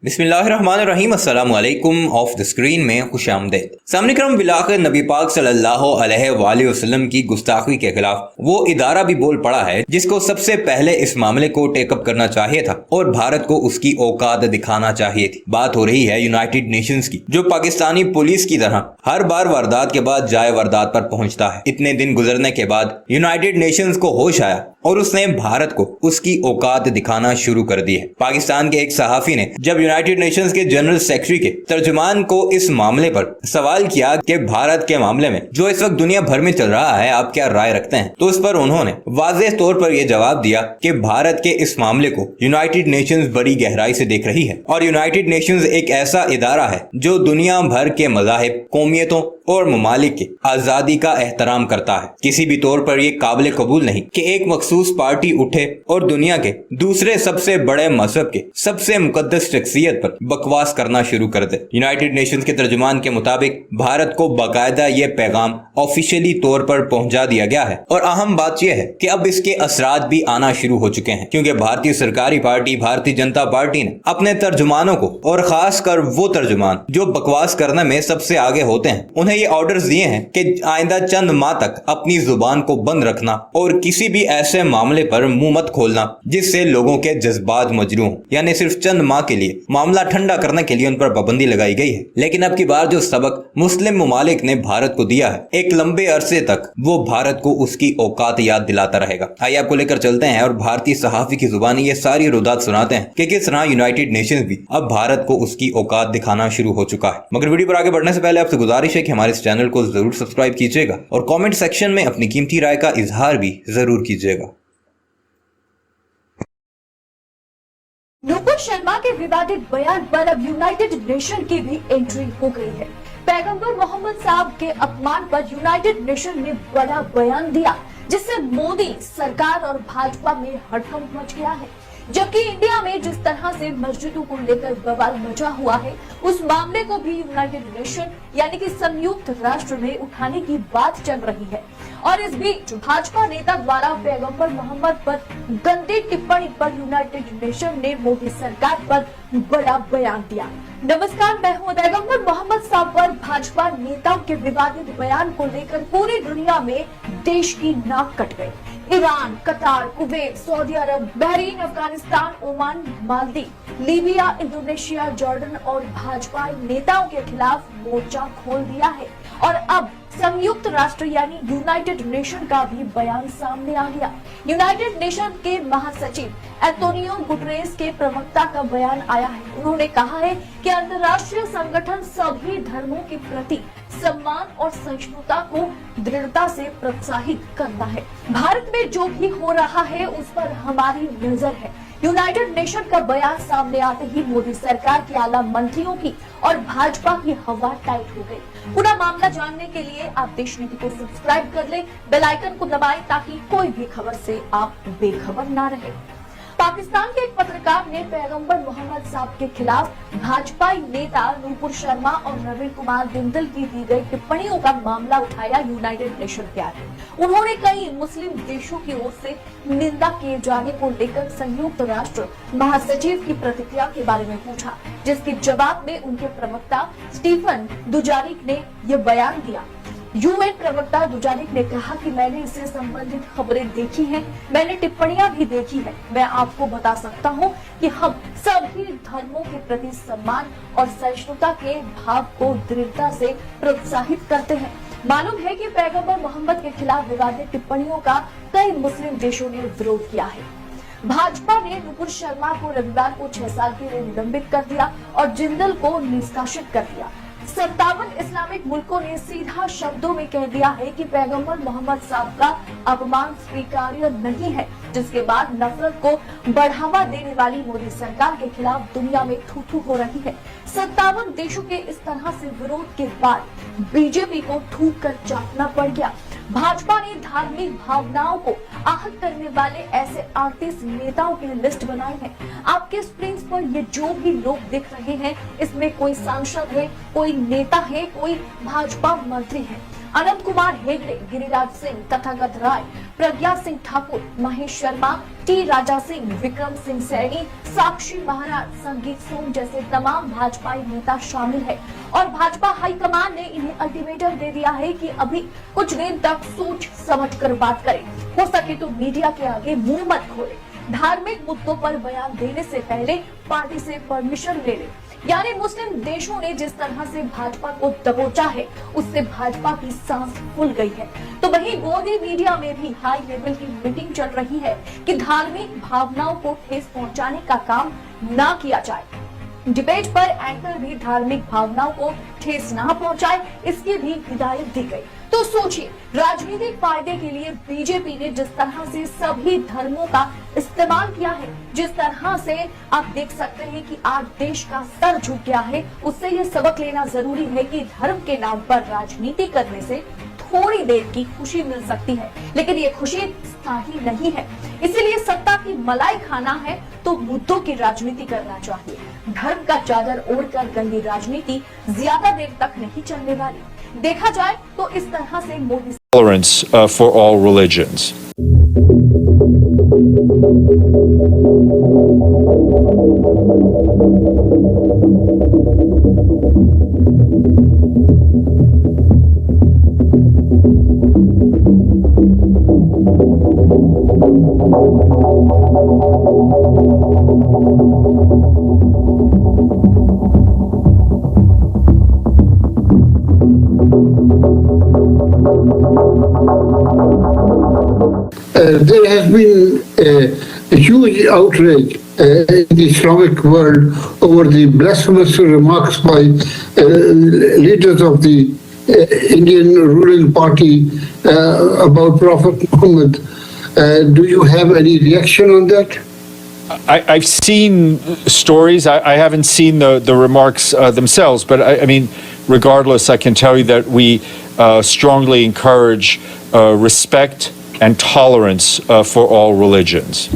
बिस्मिल्लाहिर्रहमानिर्रहीम अस्सलामु अलैकुम। ऑफ द स्क्रीन में खुशामदीद। सामने क्रम बिलाकर नबी पाक सल्लल्लाहु अलैहि वसल्लम की गुस्ताखी के खिलाफ वो इदारा भी बोल पड़ा है जिसको सबसे पहले इस मामले को टेकअप करना चाहिए था और भारत को उसकी औकात दिखाना चाहिए थी। बात हो रही है यूनाइटेड नेशंस की, जो पाकिस्तानी पुलिस की तरह हर बार वारदात के बाद जाए वारदात पर पहुंचता है। इतने दिन गुजरने के बाद यूनाइटेड नेशंस को होश आया और उसने भारत को उसकी औकात दिखाना शुरू कर दी है। पाकिस्तान के एक सहाफी ने जब यूनाइटेड नेशंस के जनरल सेक्रेटरी के तर्जुमान को इस मामले पर सवाल किया कि भारत के मामले में जो इस वक्त दुनिया भर में चल रहा है आप क्या राय रखते हैं, तो इस पर उन्होंने वाज़ेह तौर पर यह जवाब दिया कि भारत के इस मामले को यूनाइटेड नेशंस बड़ी गहराई से देख रही है और यूनाइटेड नेशंस एक ऐसा इदारा है जो दुनिया भर के मज़ाहिब, कौमियतों और ममालिक की आज़ादी का एहतराम करता है। किसी भी तौर पर यह काबिल कबूल नहीं कि एक मखसूस पार्टी उठे और दुनिया के दूसरे सबसे बड़े मजहब के सबसे मुकद्दस शख्सियत पर बकवास करना शुरू कर दे। यूनाइटेड नेशंस के तर्जुमान के मुताबिक भारत को बाकायदा ये पैगाम ऑफिशियली तौर पर पहुंचा दिया गया है और अहम बात यह है कि अब इसके असरात भी आना शुरू हो चुके हैं, क्योंकि भारतीय सरकारी पार्टी भारतीय जनता पार्टी ने अपने तर्जुमानों को, और खास कर वो तर्जुमान जो बकवास करने में सबसे आगे होते हैं, उन्हें ये ऑर्डर्स दिए हैं कि आइंदा चंद माह तक अपनी जुबान को बंद रखना और किसी भी ऐसे मामले पर मुंह मत खोलना जिससे लोगों के जज्बात मजरू हों। यानी सिर्फ चंद माह के लिए मामला ठंडा करने के लिए उन पर पाबंदी लगाई गई है। लेकिन अब की बार जो सबक मुस्लिम मुमालिक ने भारत को दिया है, एक लंबे अरसे तक वो भारत को उसकी औकात याद दिलाता रहेगा। आइए आपको लेकर चलते हैं और भारतीय सहाफी की जुबानी ये सारी रुदात सुनाते हैं कि किस तरह यूनाइटेड नेशंस भी अब भारत को उसकी औकात दिखाना शुरू हो चुका है। मगर वीडियो पर आगे बढ़ने से पहले आपसे गुजारिश है कि हमारे इस चैनल को जरूर सब्सक्राइब कीजिएगा और कमेंट सेक्शन में अपनी कीमती राय का इजहार भी जरूर कीजिएगा। नूपुर शर्मा के विवादित बयान पर अब यूनाइटेड नेशन की भी एंट्री हो गई है। पैगंबर मोहम्मद साहब के अपमान पर यूनाइटेड नेशन ने बड़ा बयान दिया, जिससे मोदी सरकार और भाजपा में हड़कंप मच गया है। जबकि इंडिया में जिस तरह से मस्जिदों को लेकर बवाल मचा हुआ है, उस मामले को भी यूनाइटेड नेशन यानी कि संयुक्त राष्ट्र में उठाने की बात चल रही है। और इस बीच भाजपा नेता द्वारा पैगंबर मोहम्मद पर गंदी टिप्पणी पर यूनाइटेड नेशन ने मोदी सरकार पर बड़ा बयान दिया। नमस्कार, मैं हूं। पैगंबर मोहम्मद साहब पर भाजपा नेताओं के विवादित बयान को लेकर पूरी दुनिया में देश की नाक कट गई। Iran, Qatar, Kuwait, Saudi Arabia, Bahrain, Afghanistan, Oman, Maldives, Libya, Indonesia, Jordan और भाजपा नेताओं के खिलाफ मोर्चा खोल दिया है। और अब संयुक्त राष्ट्र यानी यूनाइटेड नेशन का भी बयान सामने आ गया। यूनाइटेड नेशन के महासचिव एंटोनियो गुटेरेस के प्रवक्ता का बयान आया है। उन्होंने कहा है कि अंतर्राष्ट्रीय संगठन सभी धर्मों के प्रति सम्मान और सहिष्णुता को दृढ़ता से प्रोत्साहित करता है। भारत में जो भी हो रहा है उस पर हमारी नजर है। यूनाइटेड नेशन का बयान सामने आते ही मोदी सरकार के आला मंत्रियों की और भाजपा की हवा टाइट हो गई। पूरा मामला जानने के लिए आप देश नीति को सब्सक्राइब कर लें, बेल आइकन को दबाएं ताकि कोई भी खबर से आप बेखबर ना रहे। पाकिस्तान के एक पत्रकार ने पैगंबर मोहम्मद साहब के खिलाफ भाजपा नेता नूपुर शर्मा और नवीन कुमार बिंदल की दी गई टिप्पणियों का मामला उठाया यूनाइटेड नेशन के आगे। उन्होंने कई मुस्लिम देशों की ओर से निंदा किए जाने को लेकर संयुक्त राष्ट्र महासचिव की प्रतिक्रिया के बारे में पूछा, जिसके जवाब में उनके प्रवक्ता स्टीफन दुजारिक ने यह बयान दिया। यूएन प्रवक्ता दुजारिक ने कहा कि मैंने इससे संबंधित खबरें देखी हैं, मैंने टिप्पणियां भी देखी है। मैं आपको बता सकता हूं कि हम सभी धर्मों के प्रति सम्मान और सहिष्णुता के भाव को दृढ़ता से प्रोत्साहित करते हैं। मालूम है कि पैगंबर मोहम्मद के खिलाफ विवादित टिप्पणियों का कई मुस्लिम देशों ने विरोध किया है। भाजपा ने नूपुर शर्मा को रविवार को 6 साल के लिए निलंबित कर दिया और जिंदल को निष्कासित कर दिया। 57 इस्लामिक मुल्कों ने सीधा शब्दों में कह दिया है कि पैगंबर मोहम्मद साहब का अपमान स्वीकार्य नहीं है, जिसके बाद नफरत को बढ़ावा देने वाली मोदी सरकार के खिलाफ दुनिया में थू थू हो रही है। 57 देशों के इस तरह से विरोध के बाद बीजेपी को थूक कर चाटना पड़ गया। भाजपा ने धार्मिक भावनाओं को आहत करने वाले ऐसे 38 नेताओं की लिस्ट बनाई है। आपके स्क्रीन पर ये जो भी लोग दिख रहे हैं, इसमें कोई सांसद है, कोई नेता है, कोई भाजपा मंत्री है। अनंत कुमार हेगड़े, गिरिराज सिंह, तथागत राय, प्रज्ञा सिंह ठाकुर, महेश शर्मा, टी राजा सिंह, विक्रम सिंह सैनी, साक्षी महाराज, संगीत सोम जैसे तमाम भाजपाई नेता शामिल है और भाजपा हाईकमान ने इन्हें अल्टीमेटम दे दिया है कि अभी कुछ दिन तक सोच समझ कर बात करें, हो सके तो मीडिया के आगे मुंह मत खोले, धार्मिक मुद्दों पर बयान देने से पहले पार्टी से परमिशन ले ले। यानी मुस्लिम देशों ने जिस तरह से भाजपा को दबोचा है उससे भाजपा की सांस फूल गई है। तो वहीं मोदी मीडिया में भी हाई लेवल की मीटिंग चल रही है कि धार्मिक भावनाओं को ठेस पहुंचाने का काम ना किया जाए। डिबेट पर एंकर भी धार्मिक भावनाओं को ठेस ना पहुंचाए, इसकी भी हिदायत दी गई। तो सोचिए, राजनीतिक फायदे के लिए बीजेपी ने जिस तरह से सभी धर्मों का इस्तेमाल किया है, जिस तरह से आप देख सकते हैं कि आज देश का सर झुक गया है, उससे ये सबक लेना जरूरी है कि धर्म के नाम पर राजनीति करने से थोड़ी देर की खुशी मिल सकती है, लेकिन ये खुशी स्थायी नहीं है। इसीलिए सत्ता की मलाई खाना है तो मुद्दों की राजनीति करना चाहिए। धर्म का चादर ओढ़कर गंदी राजनीति ज्यादा देर तक नहीं चलने वाली। देखा जाए तो इस तरह से Modi tolerance for all religions. There has been a huge outrage in the Islamic world over the blasphemous remarks by leaders of the Indian ruling party about Prophet Muhammad. Do you have any reaction on that? I've seen stories. I haven't seen the remarks themselves, but I mean, regardless, I can tell you that we strongly encourage respect and tolerance for all religions.